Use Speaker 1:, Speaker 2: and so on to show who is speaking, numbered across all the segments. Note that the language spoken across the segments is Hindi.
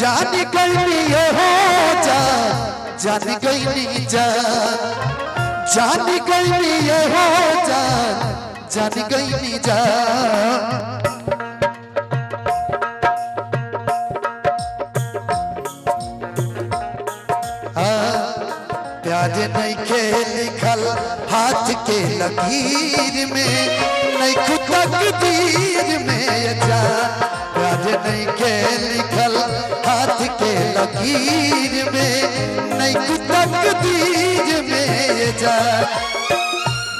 Speaker 1: जान गई ये हो जान गई जान गई ये हो जान गई प्यार नहीं के लिखल हाथ के लकीर में नहीं खुद तकदीर में जा प्यार नहीं के लिखल हाथ के लकीर में नहीं खुद तकदीर में जा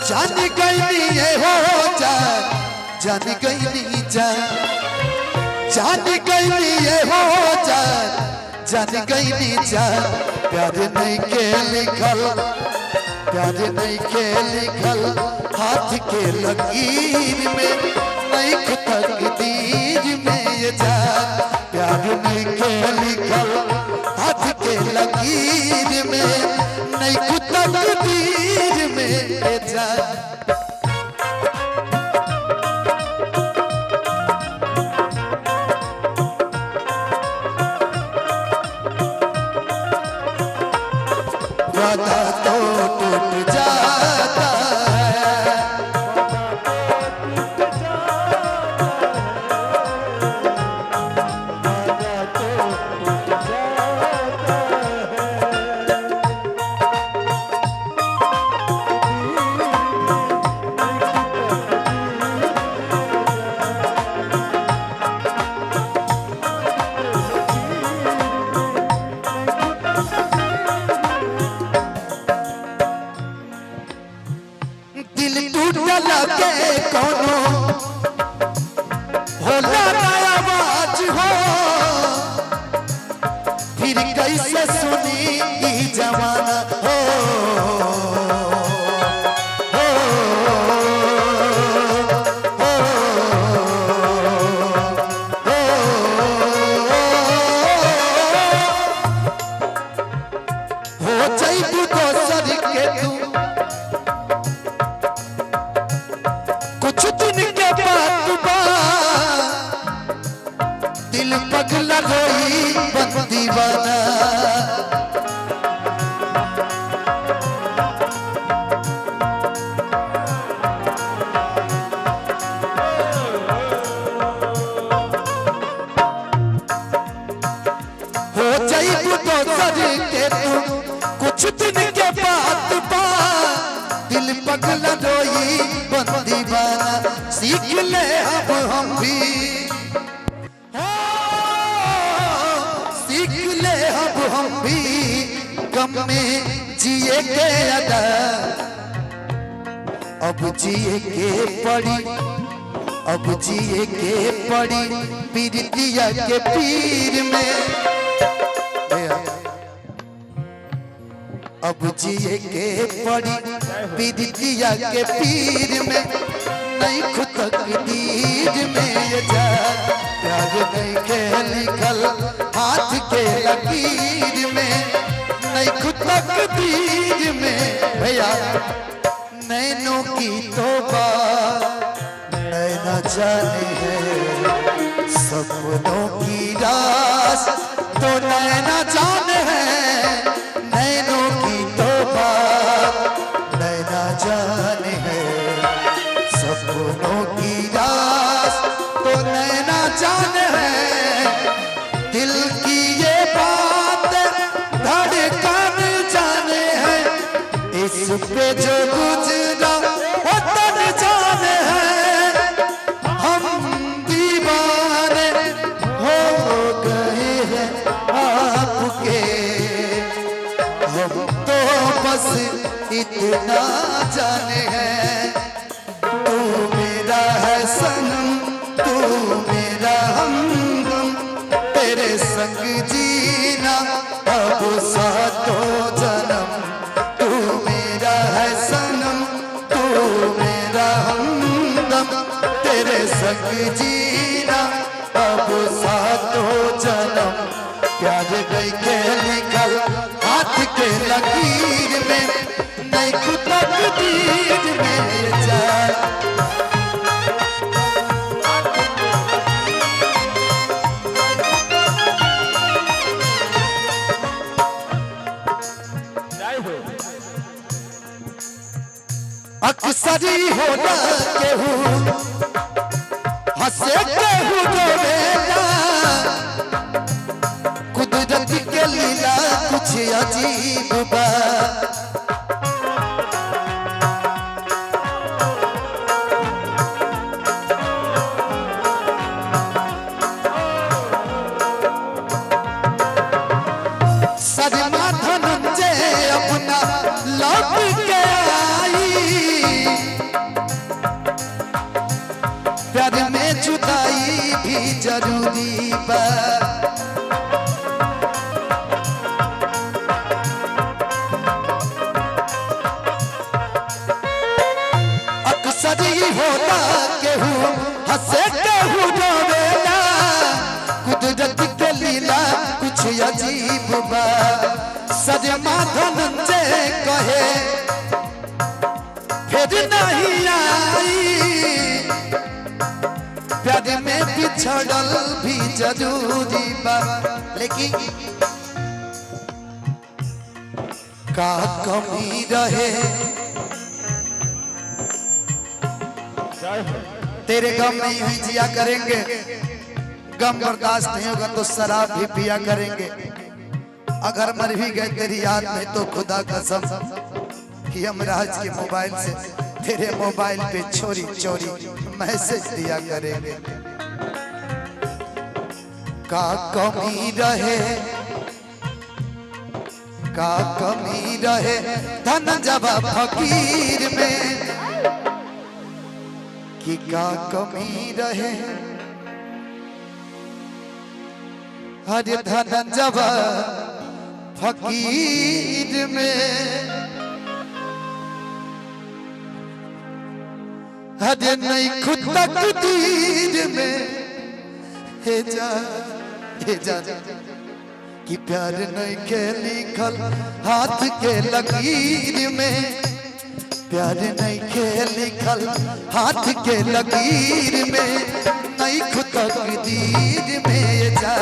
Speaker 1: जान गई ये हो जान गई जान गई ये हो जान गई प्यार नहीं के लिखल प्यार नहीं के लिखल हाथ के लकीर में नहीं तकदीर में जा प्यार नहीं के लिखल हाथ के लकीर में नहीं तकदीर में जा वादा तो टूट जाता है लगे कोनो होला नया आवाज हो फिर कैसे सुनी ई जमाना हो जाइबू दोसर के तू कुछ दिन के बाद दिल पगला रोई बन दीवाना हो जाइबू दोसर के तू कुछ दिन के बाद दिल पगला रोई बन दीवाना सीख ले अब हम भी सीख ले अब हम भी गम में जिए के अदा अब जिए के पड़ी अब जिए के पड़ी पीरितिया के पीर में अब जिए के पड़ी पीरितिया के पीर में नहीं खुद तकदीर में जा प्यार नहीं के लिखल हाथ के लकीर में नहीं खुद तकदीर में भैया नैनों की तौबा नैना जाने है सपनों की रास तो नैना जाने है नैनों की तौबा नैना जाने है सपनों की रास तो नैना जाने है दिल की ये बात धड़कन जाने है इस पे जो गुजरा वो तन जाने है हम दीवाने हो गए हैं आपके हम तो बस इतना जाने हैं तू मेरा है सनम तू मेरा हमदम तेरे संग जीना अब सातों जन्म तू मेरा है सनम तू मेरा हमदम तेरे संग जीना अब सातों जन्म प्यार नहीं के लिखल हाथ के लकीर में नहीं खुद तकदीर में जा अक्सर ही होना केहू हंसे केहू रोवेला कुदरत के लीला कुछ अजीब बा सदमा धनंजय अपना लौट के आई प्यार में जुदाई भी जरूरी बा अक्सर ही होता केहू हंसे केहू रोवेला कुदरत के लीला कुछ अजीब बा सदमा धनंजय कहे फिर नहीं आई प्यार में बिछड़ल भी जरूरी बा लेकिन का कमी रहे तेरे गम नहीं हुई जिया करेंगे गम बर्दाश्त नहीं होगा तो शराब भी पिया करेंगे अगर मर भी गए तेरी याद में तो खुदा कसम कि हम राज के मोबाइल से तेरे मोबाइल पे चोरी चोरी मैसेज दिया करेंगे का कमी रहे का कमी रहे धन जब फकीर में कि का कमी रहे हर धन जब फकीर में हर नहीं खुद तकदीर में हे जा कि प्यार नहीं के लिखल हाथ के लकीर में प्यार नहीं के लिखल हाथ के लकीर में नहीं खुद तकदीर में जा